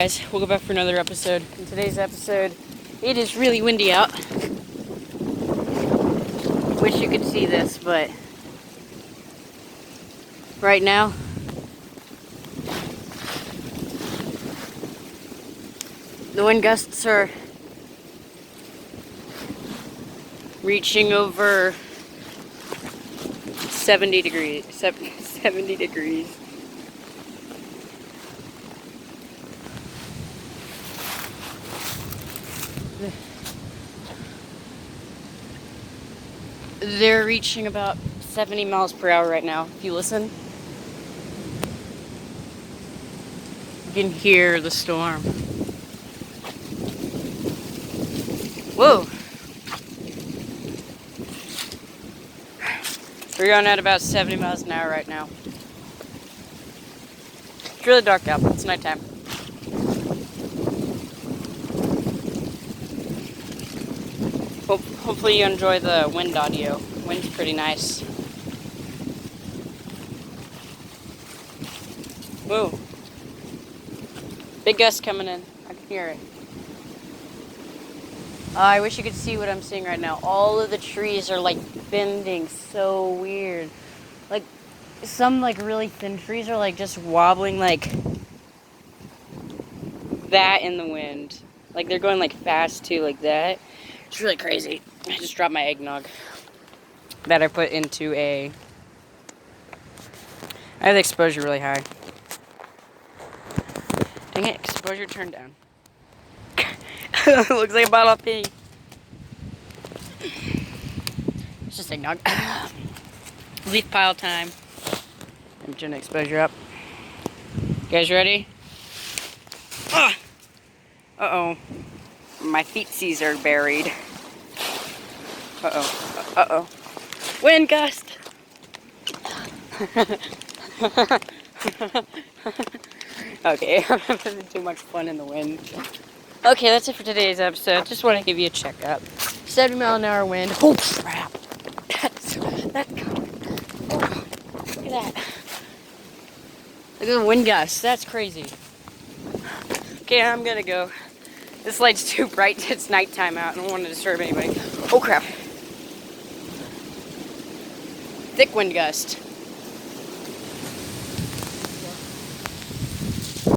Guys, we'll go back for another episode. In today's episode, it is really windy out. Wish you could see this, but right now, the wind gusts are reaching over 70 degrees. 70 degrees. They're reaching about 70 miles per hour right now. If you listen, you can hear the storm. Whoa! We're going at about 70 miles an hour right now. It's really dark out, but it's nighttime. Hopefully you enjoy the wind audio. Wind's pretty nice. Whoa. Big gust coming in. I can hear it. I wish you could see what I'm seeing right now. All of the trees are like bending so weird. Like some like really thin trees are like just wobbling like that in the wind. Like they're going like fast too, like that. It's really crazy. I just dropped my eggnog that I put into I have the exposure really high. Dang it, exposure turned down. Looks like a bottle of pee. It's just eggnog. Leaf pile time. I'm turning the exposure up. You guys ready? Uh-oh. My feetsies are buried. Uh-oh. Uh-oh. Wind gust! Okay, I'm having too much fun in the wind. Okay, that's it for today's episode. Just want to give you a checkup. 70-mile-an-hour wind. Oh, crap. That's coming. Oh, look at that. Look at the wind gusts. That's crazy. Okay, I'm gonna go. This light's too bright. It's nighttime out. I don't want to disturb anybody. Oh, crap. Thick wind gust.